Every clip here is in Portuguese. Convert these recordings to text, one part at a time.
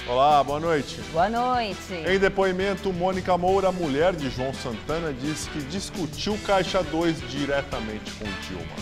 Olá, boa noite. Boa noite. Em depoimento, Mônica Moura, mulher de João Santana, diz que discutiu Caixa 2 diretamente com Dilma.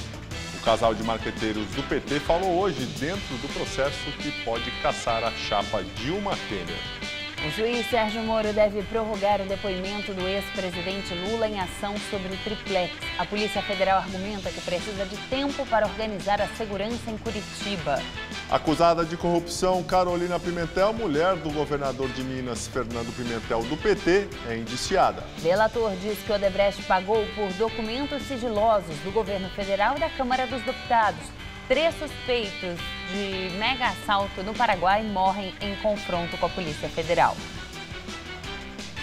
O casal de marqueteiros do PT falou hoje dentro do processo que pode caçar a chapa Dilma Temer. O juiz Sérgio Moro deve prorrogar o depoimento do ex-presidente Lula em ação sobre o triplex. A Polícia Federal argumenta que precisa de tempo para organizar a segurança em Curitiba. Acusada de corrupção, Carolina Pimentel, mulher do governador de Minas, Fernando Pimentel, do PT, é indiciada. Delator diz que Odebrecht pagou por documentos sigilosos do governo federal e da Câmara dos Deputados. 3 suspeitos de mega assalto no Paraguai morrem em confronto com a Polícia Federal.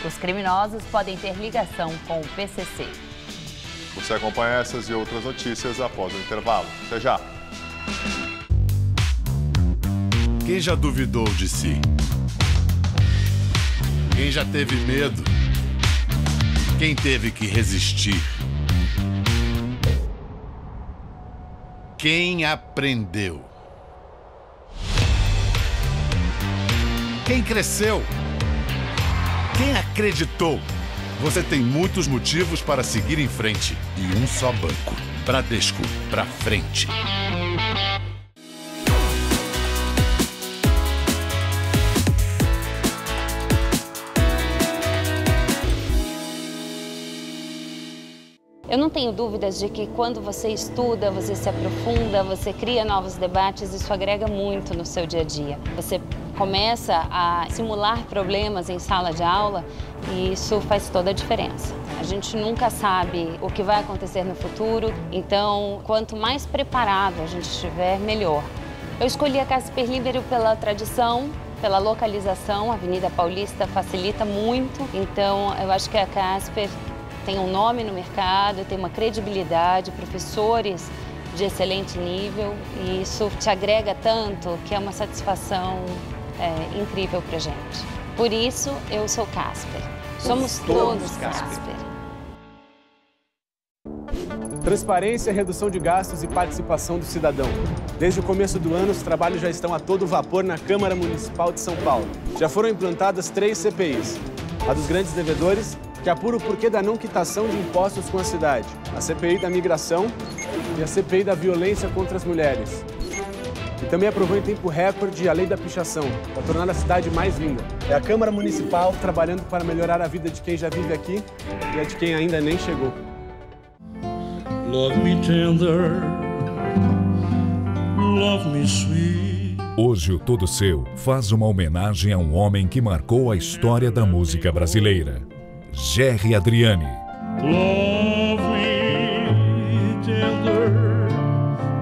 Os criminosos podem ter ligação com o PCC. Você acompanha essas e outras notícias após o intervalo. Até já! Quem já duvidou de si? Quem já teve medo? Quem teve que resistir? Quem aprendeu? Quem cresceu? Quem acreditou? Você tem muitos motivos para seguir em frente e um só banco. Bradesco, pra frente. Eu não tenho dúvidas de que quando você estuda, você se aprofunda, você cria novos debates, isso agrega muito no seu dia a dia. Você começa a simular problemas em sala de aula e isso faz toda a diferença. A gente nunca sabe o que vai acontecer no futuro, então quanto mais preparado a gente estiver, melhor. Eu escolhi a Casper Libero pela tradição, pela localização, a Avenida Paulista facilita muito, então eu acho que a Casper tem um nome no mercado, tem uma credibilidade, professores de excelente nível e isso te agrega tanto que é uma satisfação incrível pra gente. Por isso, eu sou Casper. Somos todos Casper. Transparência, redução de gastos e participação do cidadão. Desde o começo do ano, os trabalhos já estão a todo vapor na Câmara Municipal de São Paulo. Já foram implantadas 3 CPIs. A dos grandes devedores, que apura o porquê da não quitação de impostos com a cidade, a CPI da migração e a CPI da violência contra as mulheres. E também aprovou em tempo recorde a lei da pichação, para tornar a cidade mais linda. É a Câmara Municipal trabalhando para melhorar a vida de quem já vive aqui e a de quem ainda nem chegou. Love me tender, love me sweet. Hoje o Todo Seu faz uma homenagem a um homem que marcou a história da música brasileira. Gerry Adriani. Love me tender,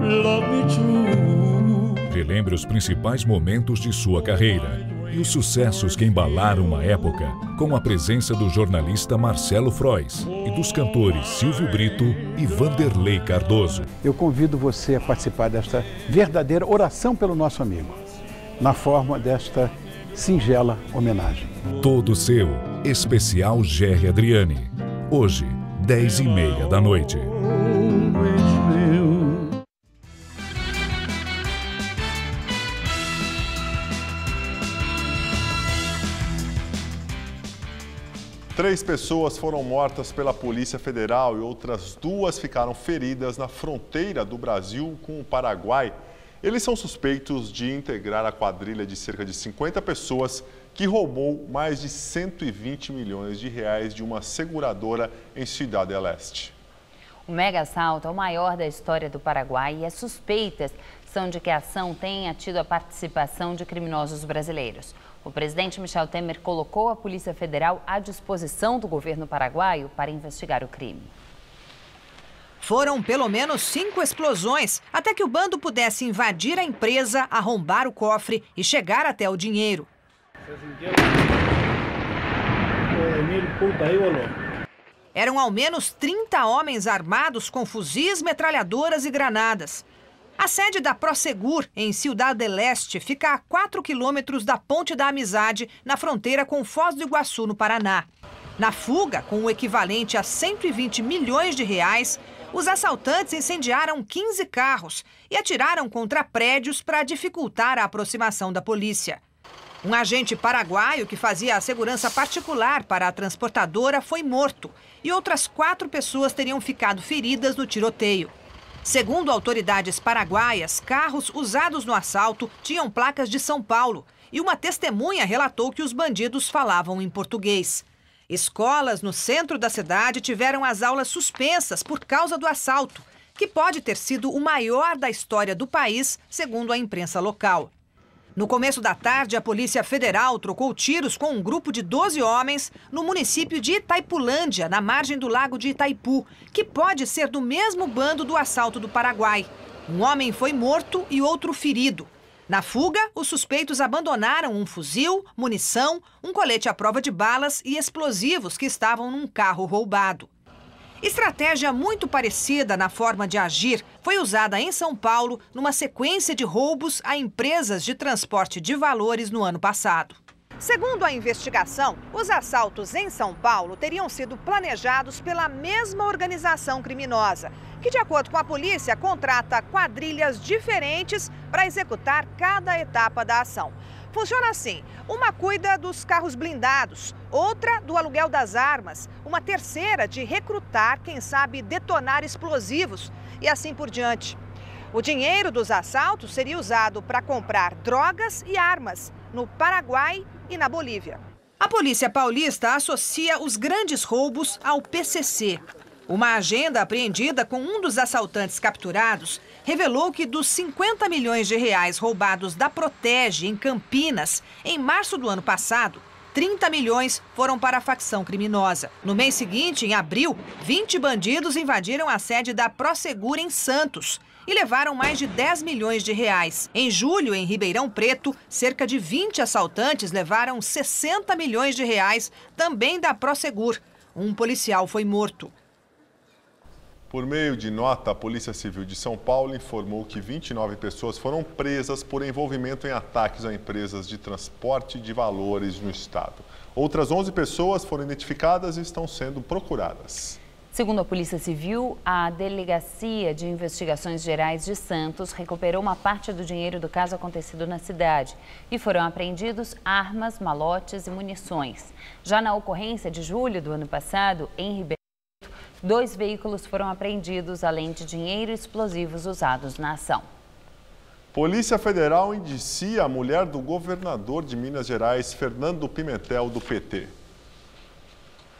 love me true. Relembre os principais momentos de sua carreira e os sucessos que embalaram uma época, com a presença do jornalista Marcelo Frois e dos cantores Silvio Brito e Vanderlei Cardoso. Eu convido você a participar desta verdadeira oração pelo nosso amigo, na forma desta singela homenagem. Todo Seu, especial Gerry Adriani. Hoje, 10h30 da noite. Três pessoas foram mortas pela Polícia Federal e outras 2 ficaram feridas na fronteira do Brasil com o Paraguai. Eles são suspeitos de integrar a quadrilha de cerca de 50 pessoas que roubou mais de 120 milhões de reais de uma seguradora em Cidade del Este. O mega assalto é o maior da história do Paraguai e as suspeitas são de que a ação tenha tido a participação de criminosos brasileiros. O presidente Michel Temer colocou a Polícia Federal à disposição do governo paraguaio para investigar o crime. Foram pelo menos 5 explosões até que o bando pudesse invadir a empresa, arrombar o cofre e chegar até o dinheiro. Eram ao menos 30 homens armados com fuzis, metralhadoras e granadas. A sede da Prosegur, em Cidade del Este, fica a 4 quilômetros da Ponte da Amizade, na fronteira com Foz do Iguaçu, no Paraná. Na fuga, com o equivalente a 120 milhões de reais, os assaltantes incendiaram 15 carros e atiraram contra prédios para dificultar a aproximação da polícia. Um agente paraguaio que fazia a segurança particular para a transportadora foi morto e outras 4 pessoas teriam ficado feridas no tiroteio. Segundo autoridades paraguaias, carros usados no assalto tinham placas de São Paulo e uma testemunha relatou que os bandidos falavam em português. Escolas no centro da cidade tiveram as aulas suspensas por causa do assalto, que pode ter sido o maior da história do país, segundo a imprensa local. No começo da tarde, a Polícia Federal trocou tiros com um grupo de 12 homens no município de Itaipulândia, na margem do lago de Itaipu, que pode ser do mesmo bando do assalto do Paraguai. Um homem foi morto e outro ferido. Na fuga, os suspeitos abandonaram um fuzil, munição, um colete à prova de balas e explosivos que estavam num carro roubado. Estratégia muito parecida na forma de agir foi usada em São Paulo numa sequência de roubos a empresas de transporte de valores no ano passado. Segundo a investigação, os assaltos em São Paulo teriam sido planejados pela mesma organização criminosa, que, de acordo com a polícia, contrata quadrilhas diferentes para executar cada etapa da ação. Funciona assim: uma cuida dos carros blindados, outra do aluguel das armas, uma terceira de recrutar quem sabe detonar explosivos e assim por diante. O dinheiro dos assaltos seria usado para comprar drogas e armas no Paraguai e na Bolívia. A polícia paulista associa os grandes roubos ao PCC. Uma agenda apreendida com um dos assaltantes capturados revelou que dos 50 milhões de reais roubados da Protege, em Campinas, em março do ano passado, 30 milhões foram para a facção criminosa. No mês seguinte, em abril, 20 bandidos invadiram a sede da Prosegur em Santos e levaram mais de 10 milhões de reais. Em julho, em Ribeirão Preto, cerca de 20 assaltantes levaram 60 milhões de reais, também da Prosegur. Um policial foi morto. Por meio de nota, a Polícia Civil de São Paulo informou que 29 pessoas foram presas por envolvimento em ataques a empresas de transporte de valores no estado. Outras 11 pessoas foram identificadas e estão sendo procuradas. Segundo a Polícia Civil, a Delegacia de Investigações Gerais de Santos recuperou uma parte do dinheiro do caso acontecido na cidade e foram apreendidos armas, malotes e munições. Já na ocorrência de julho do ano passado, em Ribeirão, 2 veículos foram apreendidos, além de dinheiro e explosivos usados na ação. Polícia Federal indicia a mulher do governador de Minas Gerais, Fernando Pimentel, do PT.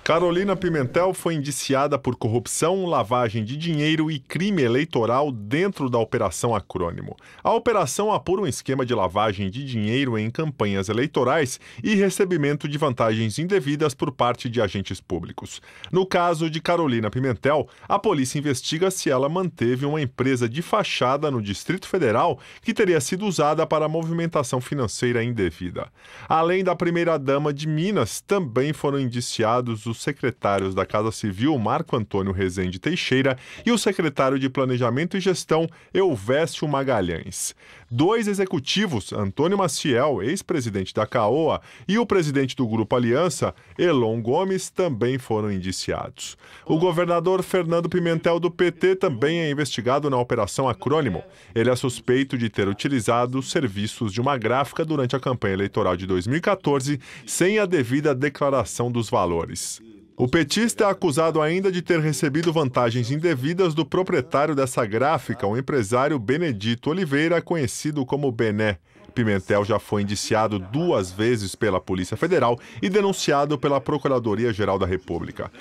Carolina Pimentel foi indiciada por corrupção, lavagem de dinheiro e crime eleitoral dentro da Operação Acrônimo. A operação apura um esquema de lavagem de dinheiro em campanhas eleitorais e recebimento de vantagens indevidas por parte de agentes públicos. No caso de Carolina Pimentel, a polícia investiga se ela manteve uma empresa de fachada no Distrito Federal que teria sido usada para movimentação financeira indevida. Além da primeira-dama de Minas, também foram indiciados os secretários da Casa Civil, Marco Antônio Rezende Teixeira, e o secretário de Planejamento e Gestão, Elvésio Magalhães. 2 executivos, Antônio Maciel, ex-presidente da CAOA, e o presidente do Grupo Aliança, Elon Gomes, também foram indiciados. O governador Fernando Pimentel, do PT, também é investigado na Operação Acrônimo. Ele é suspeito de ter utilizado os serviços de uma gráfica durante a campanha eleitoral de 2014, sem a devida declaração dos valores. O petista é acusado ainda de ter recebido vantagens indevidas do proprietário dessa gráfica, o empresário Benedito Oliveira, conhecido como Bené. Pimentel já foi indiciado 2 vezes pela Polícia Federal e denunciado pela Procuradoria-Geral da República.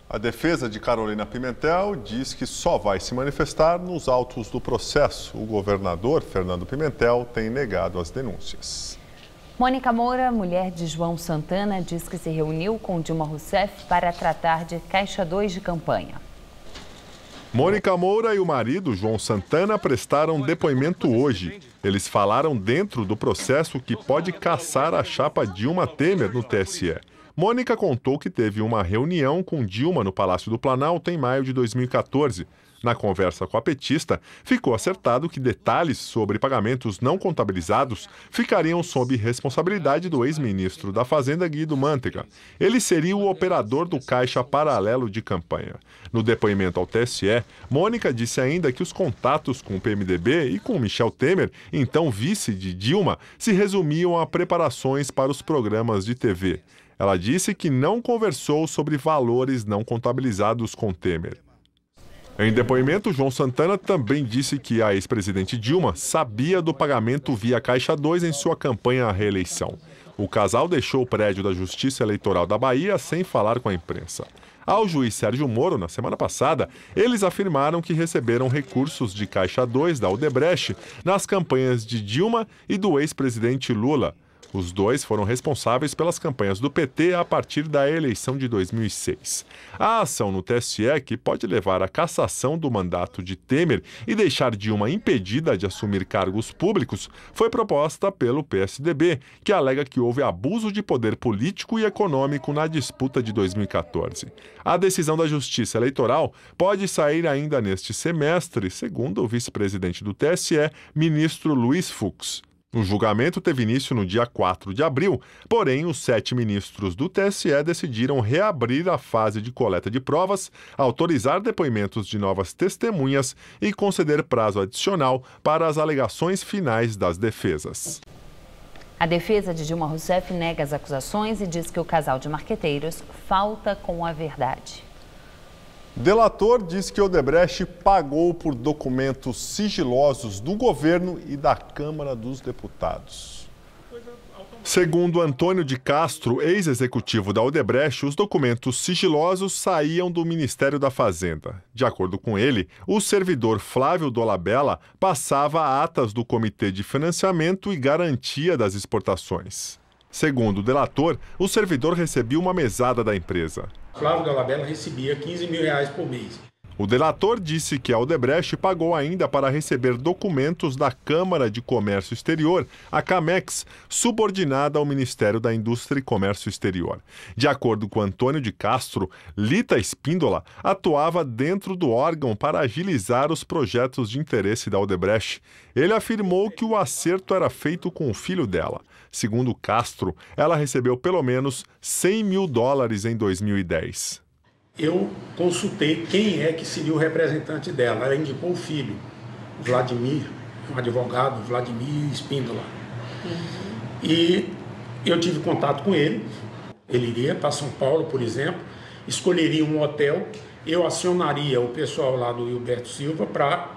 A defesa de Carolina Pimentel diz que só vai se manifestar nos autos do processo. O governador, Fernando Pimentel, tem negado as denúncias. Mônica Moura, mulher de João Santana, diz que se reuniu com Dilma Rousseff para tratar de Caixa 2 de campanha. Mônica Moura e o marido, João Santana, prestaram depoimento hoje. Eles falaram dentro do processo que pode caçar a chapa Dilma Temer no TSE. Mônica contou que teve uma reunião com Dilma no Palácio do Planalto em maio de 2014. Na conversa com a petista, ficou acertado que detalhes sobre pagamentos não contabilizados ficariam sob responsabilidade do ex-ministro da Fazenda, Guido Mantega. Ele seria o operador do caixa paralelo de campanha. No depoimento ao TSE, Mônica disse ainda que os contatos com o PMDB e com Michel Temer, então vice de Dilma, se resumiam a preparações para os programas de TV. Ela disse que não conversou sobre valores não contabilizados com Temer. Em depoimento, João Santana também disse que a ex-presidente Dilma sabia do pagamento via Caixa 2 em sua campanha à reeleição. O casal deixou o prédio da Justiça Eleitoral da Bahia sem falar com a imprensa. Ao juiz Sérgio Moro, na semana passada, eles afirmaram que receberam recursos de Caixa 2 da Odebrecht nas campanhas de Dilma e do ex-presidente Lula. Os dois foram responsáveis pelas campanhas do PT a partir da eleição de 2006. A ação no TSE, que pode levar à cassação do mandato de Temer e deixar Dilma impedida de assumir cargos públicos, foi proposta pelo PSDB, que alega que houve abuso de poder político e econômico na disputa de 2014. A decisão da Justiça Eleitoral pode sair ainda neste semestre, segundo o vice-presidente do TSE, ministro Luiz Fux. O julgamento teve início no dia 4 de abril, porém os 7 ministros do TSE decidiram reabrir a fase de coleta de provas, autorizar depoimentos de novas testemunhas e conceder prazo adicional para as alegações finais das defesas. A defesa de Dilma Rousseff nega as acusações e diz que o casal de marqueteiros falta com a verdade. Delator diz que Odebrecht pagou por documentos sigilosos do governo e da Câmara dos Deputados. Segundo Antônio de Castro, ex-executivo da Odebrecht, os documentos sigilosos saíam do Ministério da Fazenda. De acordo com ele, o servidor Flávio Dolabella passava atas do Comitê de Financiamento e Garantia das Exportações. Segundo o delator, o servidor recebia uma mesada da empresa. Flávio Dolabella recebia R$15 mil por mês. O delator disse que a Odebrecht pagou ainda para receber documentos da Câmara de Comércio Exterior, a Camex, subordinada ao Ministério da Indústria e Comércio Exterior. De acordo com Antônio de Castro, Lita Espíndola atuava dentro do órgão para agilizar os projetos de interesse da Odebrecht. Ele afirmou que o acerto era feito com o filho dela. Segundo Castro, ela recebeu pelo menos $100 mil em 2010. Eu consultei quem é que seria o representante dela. Ela indicou o filho, Vladimir, um advogado, Vladimir Espíndola. E eu tive contato com ele. Ele iria para São Paulo, por exemplo, escolheria um hotel. Eu acionaria o pessoal lá do Hilberto Silva para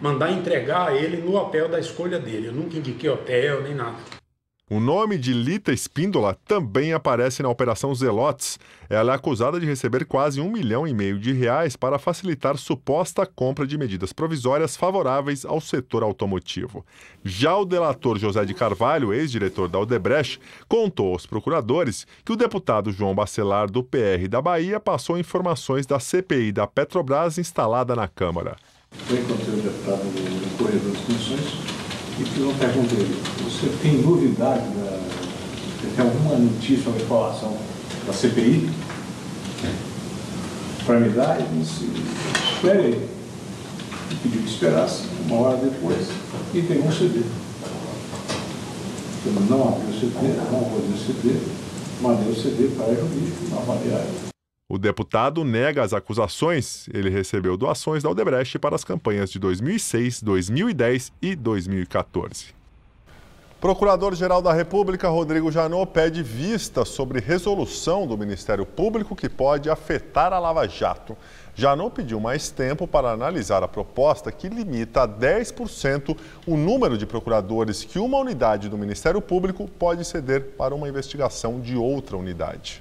mandar entregar ele no hotel da escolha dele. Eu nunca indiquei hotel nem nada. O nome de Lita Espíndola também aparece na Operação Zelotes. Ela é acusada de receber quase R$1,5 milhão para facilitar suposta compra de medidas provisórias favoráveis ao setor automotivo. Já o delator José de Carvalho, ex-diretor da Odebrecht, contou aos procuradores que o deputado João Bacelar, do PR da Bahia, passou informações da CPI da Petrobras instalada na Câmara. Eu encontrei o deputado no corredor das comissões e fiz uma pergunta a ele: você tem novidade, tem alguma notícia ou informação da CPI para me dar? Ele disse: espere aí. Ele pediu que esperasse, uma hora depois, e pegou um CD. Eu não abri o CD, não rodei o CD, mandei o CD para a jurídica avaliar. O deputado nega as acusações. Ele recebeu doações da Odebrecht para as campanhas de 2006, 2010 e 2014. Procurador-Geral da República, Rodrigo Janot, pede vista sobre resolução do Ministério Público que pode afetar a Lava Jato. Janot pediu mais tempo para analisar a proposta que limita a 10% o número de procuradores que uma unidade do Ministério Público pode ceder para uma investigação de outra unidade.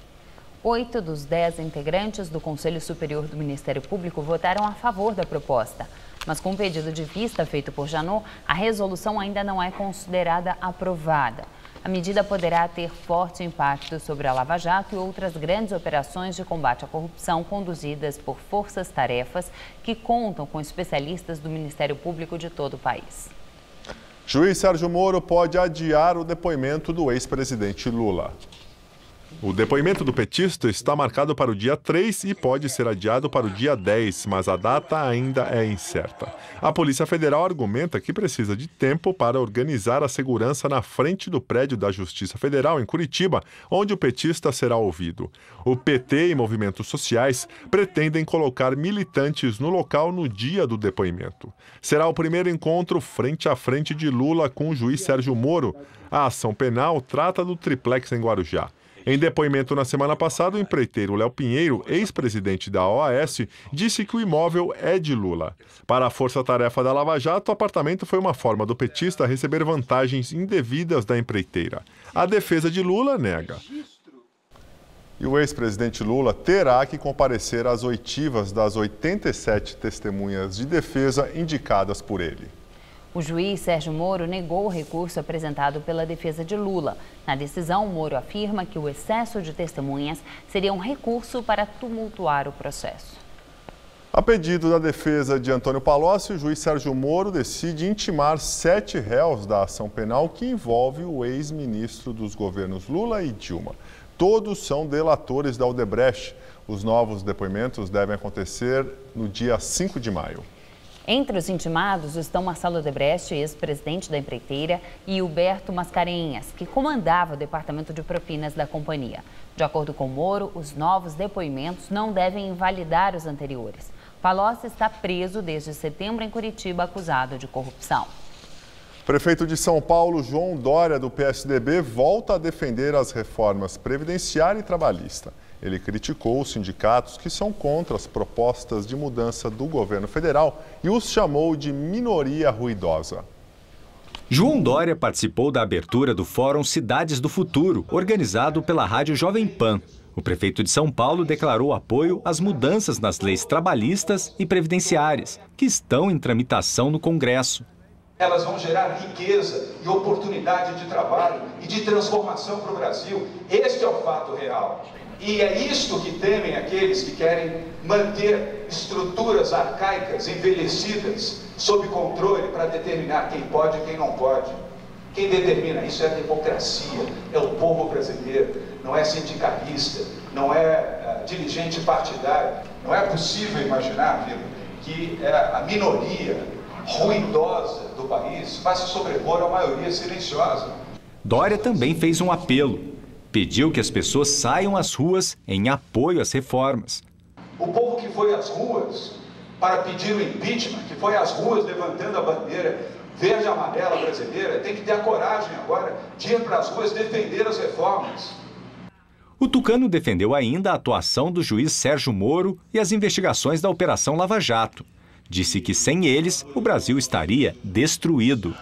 8 dos 10 integrantes do Conselho Superior do Ministério Público votaram a favor da proposta. Mas com o pedido de vista feito por Janot, a resolução ainda não é considerada aprovada. A medida poderá ter forte impacto sobre a Lava Jato e outras grandes operações de combate à corrupção conduzidas por forças-tarefas que contam com especialistas do Ministério Público de todo o país. Juiz Sérgio Moro pode adiar o depoimento do ex-presidente Lula. O depoimento do petista está marcado para o dia 3 e pode ser adiado para o dia 10, mas a data ainda é incerta. A Polícia Federal argumenta que precisa de tempo para organizar a segurança na frente do prédio da Justiça Federal, em Curitiba, onde o petista será ouvido. O PT e movimentos sociais pretendem colocar militantes no local no dia do depoimento. Será o primeiro encontro frente a frente de Lula com o juiz Sérgio Moro. A ação penal trata do triplex em Guarujá. Em depoimento na semana passada, o empreiteiro Léo Pinheiro, ex-presidente da OAS, disse que o imóvel é de Lula. Para a força-tarefa da Lava Jato, o apartamento foi uma forma do petista receber vantagens indevidas da empreiteira. A defesa de Lula nega. E o ex-presidente Lula terá que comparecer às oitivas das 87 testemunhas de defesa indicadas por ele. O juiz Sérgio Moro negou o recurso apresentado pela defesa de Lula. Na decisão, Moro afirma que o excesso de testemunhas seria um recurso para tumultuar o processo. A pedido da defesa de Antônio Palocci, o juiz Sérgio Moro decide intimar 7 réus da ação penal que envolve o ex-ministro dos governos Lula e Dilma. Todos são delatores da Odebrecht. Os novos depoimentos devem acontecer no dia 5 de maio. Entre os intimados estão Marcelo Odebrecht, ex-presidente da empreiteira, e Huberto Mascarenhas, que comandava o departamento de propinas da companhia. De acordo com Moro, os novos depoimentos não devem invalidar os anteriores. Palocci está preso desde setembro em Curitiba, acusado de corrupção. Prefeito de São Paulo, João Dória, do PSDB, volta a defender as reformas previdenciária e trabalhista. Ele criticou os sindicatos que são contra as propostas de mudança do governo federal e os chamou de minoria ruidosa. João Dória participou da abertura do Fórum Cidades do Futuro, organizado pela Rádio Jovem Pan. O prefeito de São Paulo declarou apoio às mudanças nas leis trabalhistas e previdenciárias, que estão em tramitação no Congresso. Elas vão gerar riqueza e oportunidade de trabalho e de transformação para o Brasil. Este é o fato real. E é isto que temem aqueles que querem manter estruturas arcaicas, envelhecidas, sob controle para determinar quem pode e quem não pode. Quem determina isso é a democracia, é o povo brasileiro, não é sindicalista, não é dirigente partidário. Não é possível imaginar, amigo, que a minoria ruidosa do país vai se sobrepor à maioria silenciosa. Dória também fez um apelo. Pediu que as pessoas saiam às ruas em apoio às reformas. O povo que foi às ruas para pedir o impeachment, que foi às ruas levantando a bandeira verde e amarela brasileira, tem que ter a coragem agora de ir para as ruas defender as reformas. O tucano defendeu ainda a atuação do juiz Sérgio Moro e as investigações da Operação Lava Jato. Disse que sem eles, o Brasil estaria destruído.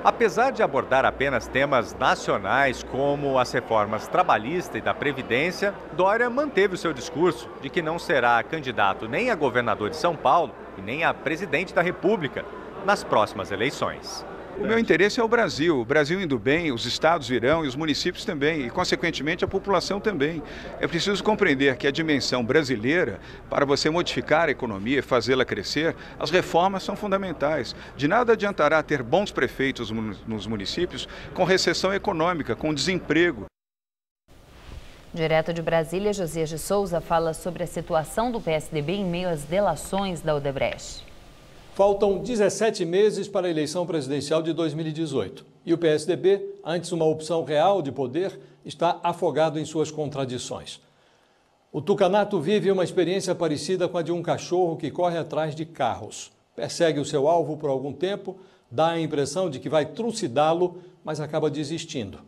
Apesar de abordar apenas temas nacionais como as reformas trabalhista e da Previdência, Dória manteve o seu discurso de que não será candidato nem a governador de São Paulo e nem a presidente da República nas próximas eleições. O meu interesse é o Brasil indo bem, os estados virão e os municípios também, e consequentemente a população também. É preciso compreender que a dimensão brasileira, para você modificar a economia e fazê-la crescer, as reformas são fundamentais. De nada adiantará ter bons prefeitos nos municípios com recessão econômica, com desemprego. Direto de Brasília, Josias de Souza fala sobre a situação do PSDB em meio às delações da Odebrecht. Faltam 17 meses para a eleição presidencial de 2018. E o PSDB, antes uma opção real de poder, está afogado em suas contradições. O tucanato vive uma experiência parecida com a de um cachorro que corre atrás de carros. Persegue o seu alvo por algum tempo, dá a impressão de que vai trucidá-lo, mas acaba desistindo.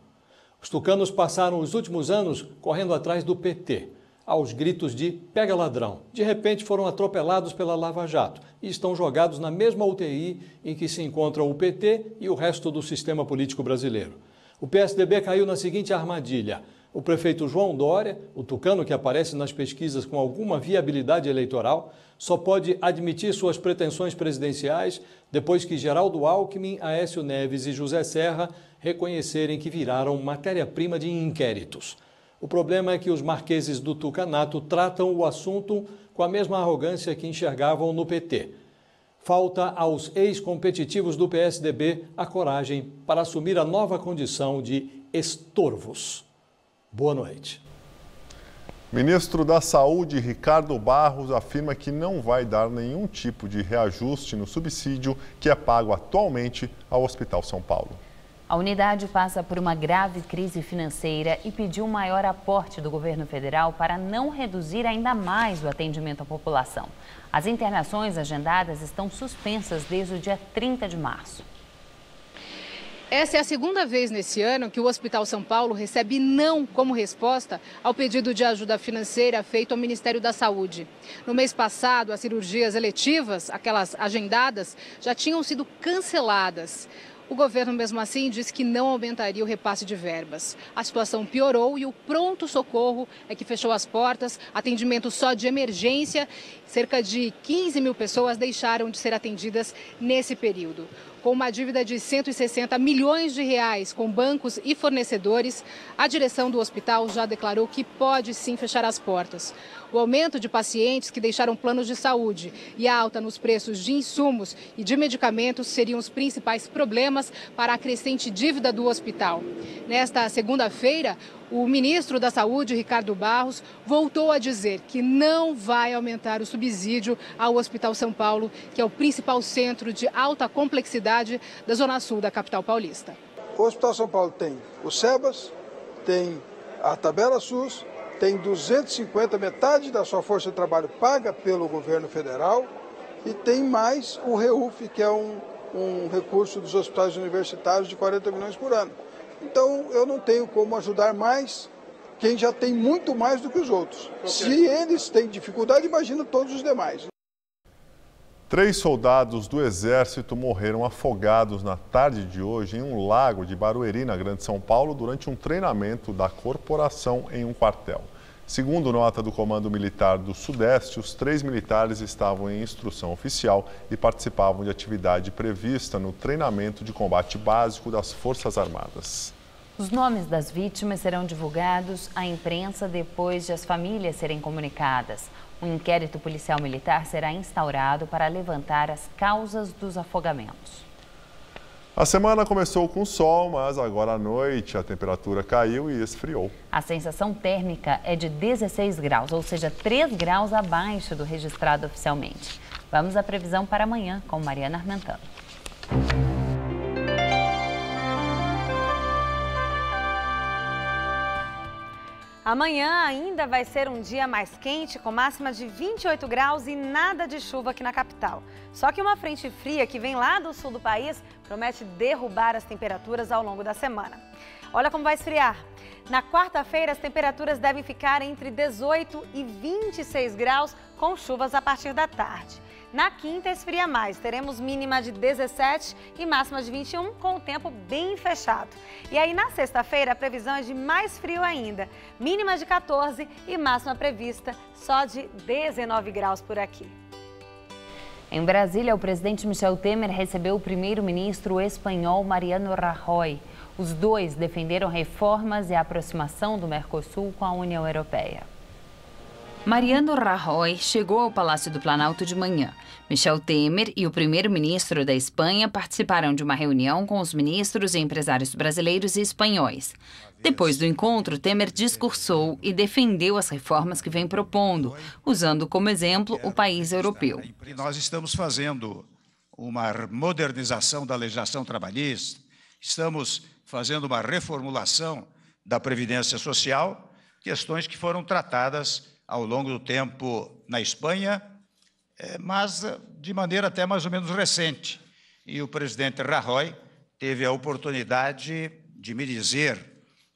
Os tucanos passaram os últimos anos correndo atrás do PT, aos gritos de "pega ladrão". De repente foram atropelados pela Lava Jato e estão jogados na mesma UTI em que se encontram o PT e o resto do sistema político brasileiro. O PSDB caiu na seguinte armadilha. O prefeito João Dória, o tucano que aparece nas pesquisas com alguma viabilidade eleitoral, só pode admitir suas pretensões presidenciais depois que Geraldo Alckmin, Aécio Neves e José Serra reconhecerem que viraram matéria-prima de inquéritos. O problema é que os marqueses do tucanato tratam o assunto com a mesma arrogância que enxergavam no PT. Falta aos ex-competitivos do PSDB a coragem para assumir a nova condição de estorvos. Boa noite. Ministro da Saúde, Ricardo Barros, afirma que não vai dar nenhum tipo de reajuste no subsídio que é pago atualmente ao Hospital São Paulo. A unidade passa por uma grave crise financeira e pediu um maior aporte do governo federal para não reduzir ainda mais o atendimento à população. As internações agendadas estão suspensas desde o dia 30 de março. Essa é a segunda vez nesse ano que o Hospital São Paulo recebe não como resposta ao pedido de ajuda financeira feito ao Ministério da Saúde. No mês passado, as cirurgias eletivas, aquelas agendadas, já tinham sido canceladas. O governo, mesmo assim, disse que não aumentaria o repasse de verbas. A situação piorou e o pronto-socorro é que fechou as portas, atendimento só de emergência. Cerca de 15 mil pessoas deixaram de ser atendidas nesse período. Com uma dívida de 160 milhões de reais com bancos e fornecedores, a direção do hospital já declarou que pode sim fechar as portas. O aumento de pacientes que deixaram planos de saúde e a alta nos preços de insumos e de medicamentos seriam os principais problemas para a crescente dívida do hospital. Nesta segunda-feira, o ministro da Saúde, Ricardo Barros, voltou a dizer que não vai aumentar o subsídio ao Hospital São Paulo, que é o principal centro de alta complexidade da Zona Sul da capital paulista. O Hospital São Paulo tem o SEBAS, tem a tabela SUS, tem 250, metade da sua força de trabalho paga pelo governo federal e tem mais o REUF, que é um recurso dos hospitais universitários de 40 milhões por ano. Então, eu não tenho como ajudar mais quem já tem muito mais do que os outros. Okay. Se eles têm dificuldade, imagina todos os demais. 3 soldados do Exército morreram afogados na tarde de hoje em um lago de Barueri, na Grande São Paulo, durante um treinamento da corporação em um quartel. Segundo nota do Comando Militar do Sudeste, os 3 militares estavam em instrução oficial e participavam de atividade prevista no treinamento de combate básico das Forças Armadas. Os nomes das vítimas serão divulgados à imprensa depois de as famílias serem comunicadas. Um inquérito policial militar será instaurado para levantar as causas dos afogamentos. A semana começou com sol, mas agora à noite a temperatura caiu e esfriou. A sensação térmica é de 16 graus, ou seja, 3 graus abaixo do registrado oficialmente. Vamos à previsão para amanhã com Mariana Armentano. Amanhã ainda vai ser um dia mais quente, com máxima de 28 graus e nada de chuva aqui na capital. Só que uma frente fria que vem lá do sul do país promete derrubar as temperaturas ao longo da semana. Olha como vai esfriar. Na quarta-feira, as temperaturas devem ficar entre 18 e 26 graus, com chuvas a partir da tarde. Na quinta, esfria mais. Teremos mínima de 17 e máxima de 21, com o tempo bem fechado. E aí, na sexta-feira, a previsão é de mais frio ainda. Mínima de 14 e máxima prevista só de 19 graus por aqui. Em Brasília, o presidente Michel Temer recebeu o primeiro-ministro espanhol Mariano Rajoy. Os dois defenderam reformas e a aproximação do Mercosul com a União Europeia. Mariano Rajoy chegou ao Palácio do Planalto de manhã. Michel Temer e o primeiro-ministro da Espanha participaram de uma reunião com os ministros e empresários brasileiros e espanhóis. Depois do encontro, Temer discursou e defendeu as reformas que vem propondo, usando como exemplo o país europeu. Nós estamos fazendo uma modernização da legislação trabalhista, estamos fazendo uma reformulação da Previdência Social, questões que foram tratadas ao longo do tempo na Espanha, mas de maneira até mais ou menos recente. E o presidente Rajoy teve a oportunidade de me dizer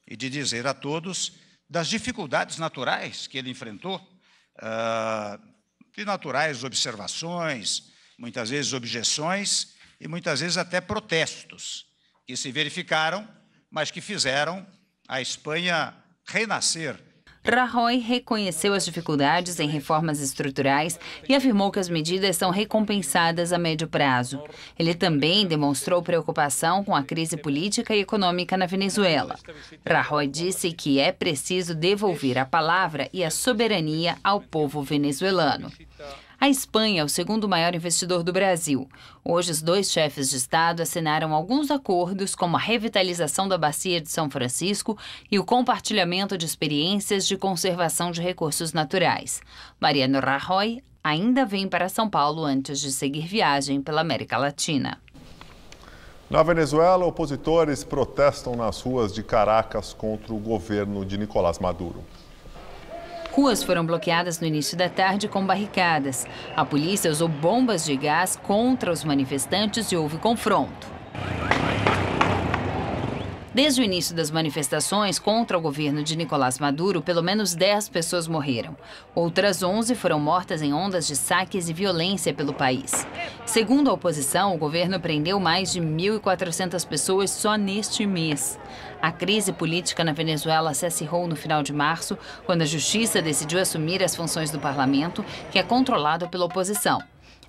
e de dizer a todos das dificuldades naturais que ele enfrentou, de naturais observações, muitas vezes objeções e muitas vezes até protestos que se verificaram, mas que fizeram a Espanha renascer. Rajoy reconheceu as dificuldades em reformas estruturais e afirmou que as medidas são recompensadas a médio prazo. Ele também demonstrou preocupação com a crise política e econômica na Venezuela. Rajoy disse que é preciso devolver a palavra e a soberania ao povo venezuelano. A Espanha é o segundo maior investidor do Brasil. Hoje, os dois chefes de Estado assinaram alguns acordos, como a revitalização da Bacia de São Francisco e o compartilhamento de experiências de conservação de recursos naturais. Mariano Rajoy ainda vem para São Paulo antes de seguir viagem pela América Latina. Na Venezuela, opositores protestam nas ruas de Caracas contra o governo de Nicolás Maduro. Ruas foram bloqueadas no início da tarde com barricadas. A polícia usou bombas de gás contra os manifestantes e houve confronto. Desde o início das manifestações contra o governo de Nicolás Maduro, pelo menos 10 pessoas morreram. Outras 11 foram mortas em ondas de saques e violência pelo país. Segundo a oposição, o governo prendeu mais de 1.400 pessoas só neste mês. A crise política na Venezuela se acirrou no final de março, quando a justiça decidiu assumir as funções do parlamento, que é controlado pela oposição.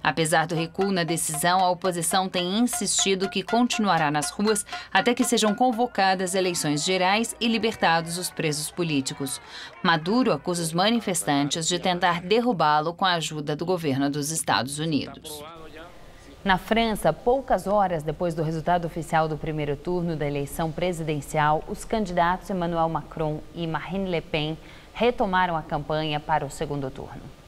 Apesar do recuo na decisão, a oposição tem insistido que continuará nas ruas até que sejam convocadas eleições gerais e libertados os presos políticos. Maduro acusa os manifestantes de tentar derrubá-lo com a ajuda do governo dos Estados Unidos. Na França, poucas horas depois do resultado oficial do primeiro turno da eleição presidencial, os candidatos Emmanuel Macron e Marine Le Pen retomaram a campanha para o segundo turno.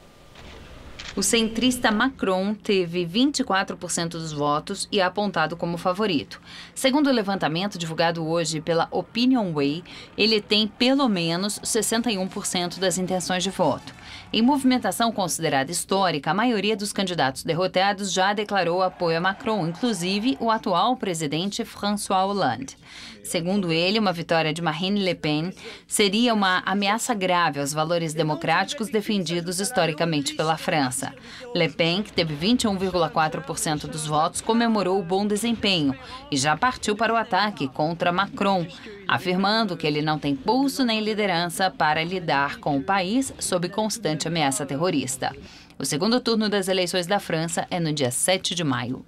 O centrista Macron teve 24% dos votos e é apontado como favorito. Segundo o levantamento divulgado hoje pela Opinionway, ele tem pelo menos 61% das intenções de voto. Em movimentação considerada histórica, a maioria dos candidatos derrotados já declarou apoio a Macron, inclusive o atual presidente François Hollande. Segundo ele, uma vitória de Marine Le Pen seria uma ameaça grave aos valores democráticos defendidos historicamente pela França. Le Pen, que teve 21,4% dos votos, comemorou o bom desempenho e já partiu para o ataque contra Macron, afirmando que ele não tem pulso nem liderança para lidar com o país sob constante ameaça terrorista. O segundo turno das eleições da França é no dia 7 de maio.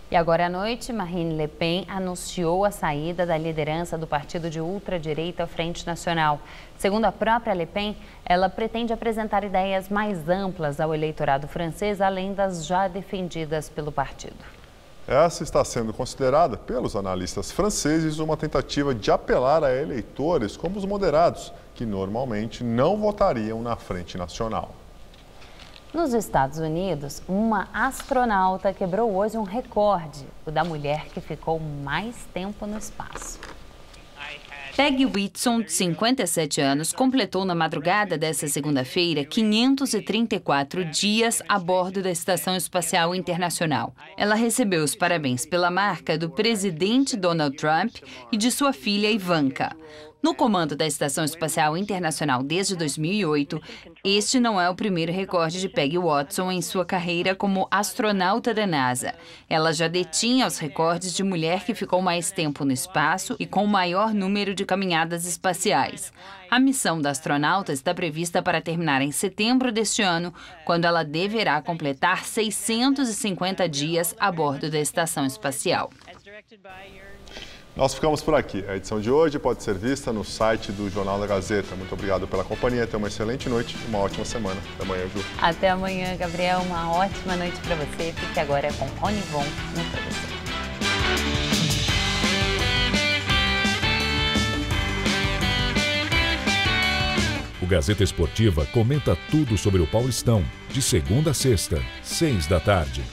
E agora à noite, Marine Le Pen anunciou a saída da liderança do partido de ultradireita Frente Nacional. Segundo a própria Le Pen, ela pretende apresentar ideias mais amplas ao eleitorado francês, além das já defendidas pelo partido. Essa está sendo considerada, pelos analistas franceses, uma tentativa de apelar a eleitores como os moderados, que normalmente não votariam na Frente Nacional. Nos Estados Unidos, uma astronauta quebrou hoje um recorde, o da mulher que ficou mais tempo no espaço. Peggy Whitson, de 57 anos, completou na madrugada desta segunda-feira 534 dias a bordo da Estação Espacial Internacional. Ela recebeu os parabéns pela marca do presidente Donald Trump e de sua filha Ivanka. No comando da Estação Espacial Internacional desde 2008, este não é o primeiro recorde de Peggy Watson em sua carreira como astronauta da NASA. Ela já detinha os recordes de mulher que ficou mais tempo no espaço e com o maior número de caminhadas espaciais. A missão da astronauta está prevista para terminar em setembro deste ano, quando ela deverá completar 650 dias a bordo da Estação Espacial. Nós ficamos por aqui. A edição de hoje pode ser vista no site do Jornal da Gazeta. Muito obrigado pela companhia. Tenha uma excelente noite e uma ótima semana. Até amanhã, Ju. Até amanhã, Gabriel. Uma ótima noite para você. Fique agora com Rony Von no produção. O Gazeta Esportiva comenta tudo sobre o Paulistão, de segunda a sexta, 6 da tarde.